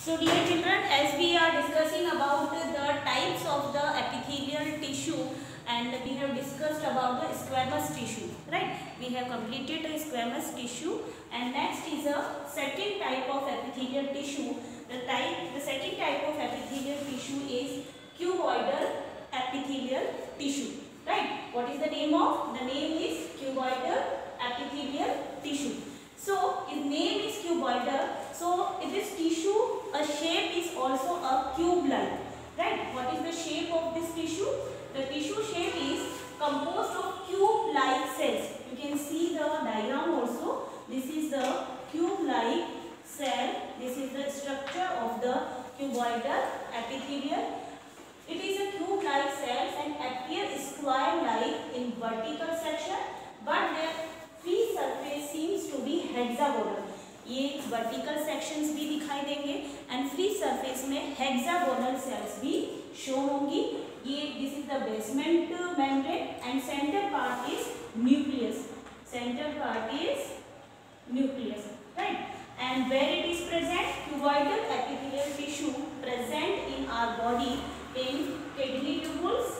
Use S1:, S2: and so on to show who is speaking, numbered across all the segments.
S1: So dear children, as we are discussing about the types of the epithelial tissue and we have discussed about the squamous tissue, right? We have completed the squamous tissue and next is a second type of epithelial tissue. The second type of epithelial tissue is cuboidal epithelial tissue, right? What is the name of? The name is cuboidal epithelial tissue. So its name is cuboidal. So this tissue, a shape is also a cube-like, right? What is the shape of this tissue? The tissue shape is composed of cube-like cells. You can see the diagram also. This is the cube-like cell. This is the structure of the cuboidal epithelial. It is a cube-like cells and appear square-like in vertical section, but their free surface seems to be hexagonal. ये vertical sections भी दिखाई देंगे and free surface में hexagonal cells भी show होंगी. ये this is the basement membrane and centre part is nucleus. Centre part is nucleus, right? And where it is present? cuboidal epithelial tissue present in our body in kidney tubules,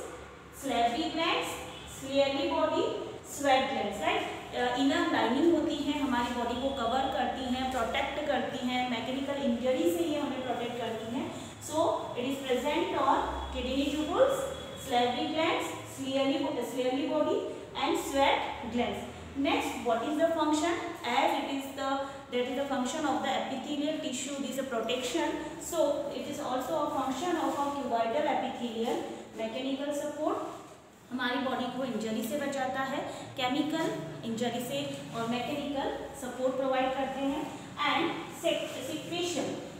S1: salivary glands, ciliary body, sweat glands, right? Inner lining होती है, हमारी body को cover करती हैं, protect करती हैं, mechanical injury से ये हमें प्रोटेक्ट करती हैं. So it is present on kidney tubules, salivary glands, ciliary body and sweat glands. Next, what is the function? As it is that is the function of the epithelial tissue. This is a protection. So it is also a function of a cuboidal epithelial. Mechanical support, हमारी body को injury से बचाता है, chemical injury से और mechanical support provide करते हैं. And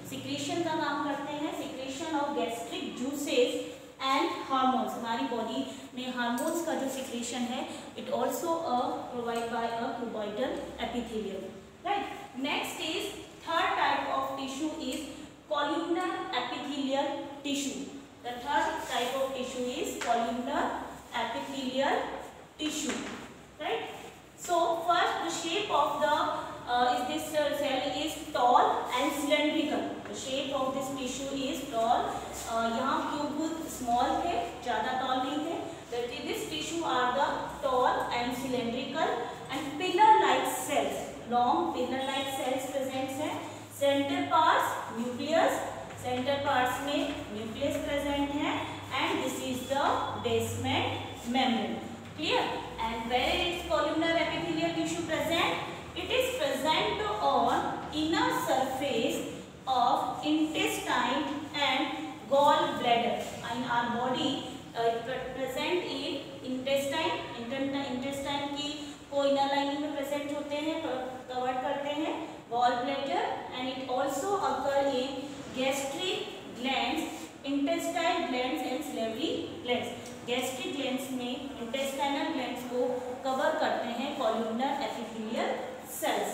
S1: secretion का काम करते हैं, secretion of gastric juices and hormones. हमारी बॉडी में हार्मोन्स का जो सिक्रेशन है it also provide by a cuboidal epithelium, right? Next is third type of tissue is columnar epithelial tissue. The third type of tissue is columnar epithelial tissue, right? So first the shape of the this cell is tall and cylindrical. The shape of this tissue is tall. यहाँ cube small थे, ज़्यादा tall नहीं थे. This tissue are the tall and cylindrical and pillar-like cells. Long pillar-like cells present हैं. Center parts nucleus. Center parts में nucleus present है. And this is the basement membrane. Clear? And where is columnar epithelial tissue present? It is present on inner surface of intestine and gallbladder. In our body, present in intestine. Intestine की को inner lining में present होते हैं, covered करते हैं. Gallbladder and it also occur in gastric glands, intestinal glands and salivary glands. Gastric glands में intestinal glands को cover करते हैं columnar epithelial cells,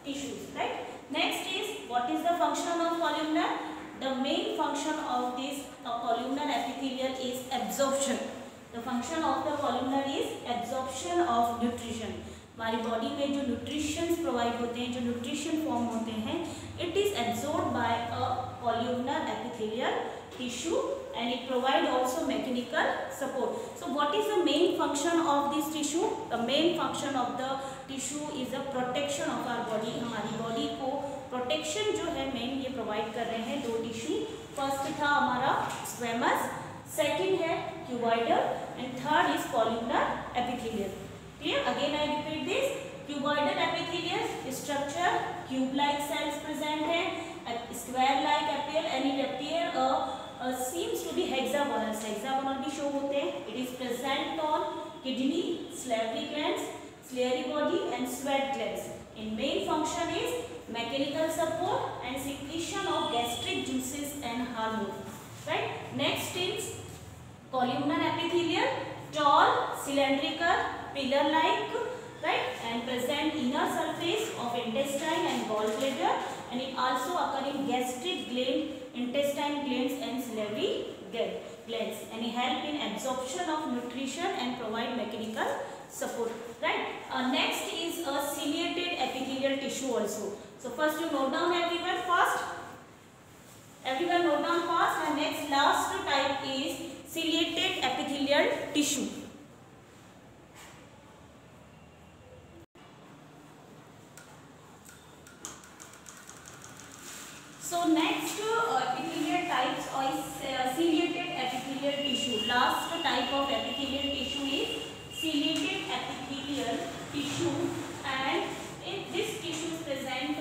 S1: tissues, right? Next is what is the function of columnar? The main function of this columnar epithelial is absorption. The function of the columnar is absorption of nutrition. हमारी body में जो nutritions provide होते हैं, जो nutrition form होते हैं, it is absorbed bye a columnar epithelial tissue and it provide also mechanical support. So what is the main function of this tissue? The main function of the tissue is the protection of our body. हमारी body को protection जो है main ये provide कर रहे हैं दो tissue. First था हमारा स्क्वेमस, सेकंड है cuboidal and third is columnar epithelial. Clear? Again I repeat this. Cuboidal epithelial structure, cube-like cells present है, square-like appear and it appear seems to be hexagonal. Hexagonal भी show होते हैं. It is present on kidney, salivary glands, ciliary body and sweat glands. In main function is mechanical support and secretion of gastric juices and hormones. Right? Next is columnar epithelial, tall, cylindrical, pillar-like, right? And present inner surface of intestine and gallbladder, and it also occur in gastric gland, intestine glands and salivary glands, and it help in absorption of nutrition and provide mechanical support, right? Next is a ciliated epithelial tissue also. So first you note down everyone. First Everyone note down fast. And next last type is ciliated epithelial tissue. So next epithelial types is ciliated epithelial tissue. Last type of epithelial tissue is ciliated epithelial tissue, and this tissue present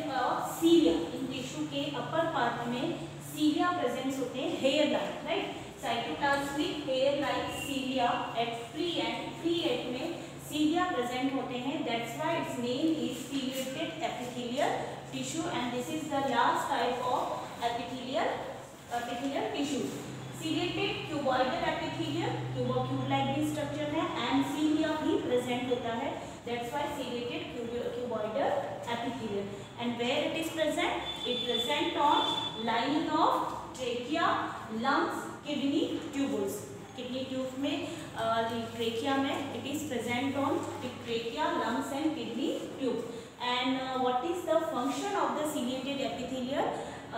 S1: cilia. In tissue के upper part में cilia presents होते हैं, hair like, right? Cytoplasmic hair like cilia at free end में cilia present होते हैं. That's why its name is ciliated epithelial tissue, and this is the last type of epithelial tissue. Ciliated cuboidal epithelium, cube like भी structure है, and cilia भी present होता है. That's why ciliated cuboidal epithelium. And where it is present? It present on lining of trachea, lungs, kidney tubules. Kidney tube में trachea में it is present on trachea, lungs and kidney tube. And what is the function of the ciliated epithelium?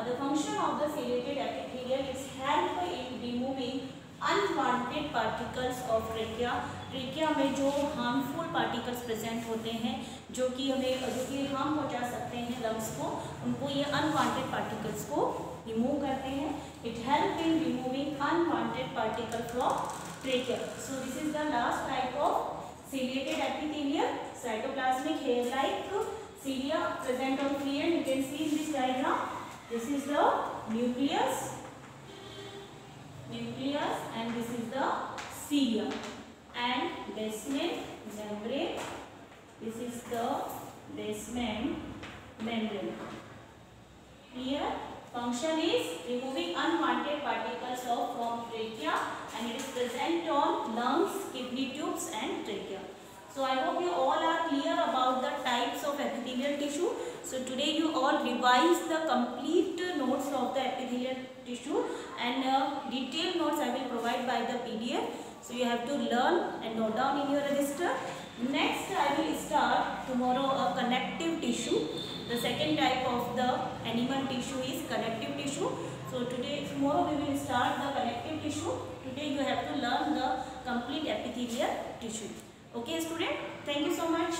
S1: The function of the ciliated epithelium is help in removing unwanted particles of trachea. Trachea में जो harmful particles present होते हैं, जो कि harm पहुंचा सकते हैं lungs को, उनको ये अनवांटेड पार्टिकल्स को रिमूव करते हैं. It help in removing unwanted particle from trachea. So this is the last type of ciliated epithelium. Cytoplasmic hair-like cilia present on free end. You can see in this diagram. This is the nucleus, and this is the cilia. And basement membrane. This is the basement membrane. Here, function is removing unwanted particles from trachea, and it is present on lungs, kidney tubes, and trachea. So I hope you all are clear about the types of epithelial tissue. So today you all revise the complete notes of the epithelial tissue, and detailed notes I will provide by the PDF. So you have to learn and note down in your register. Next I will start tomorrow a connective tissue. The second type of the animal tissue is connective tissue. So tomorrow we will start the connective tissue. Today you have to learn the complete epithelial tissue. Okay student, thank you so much.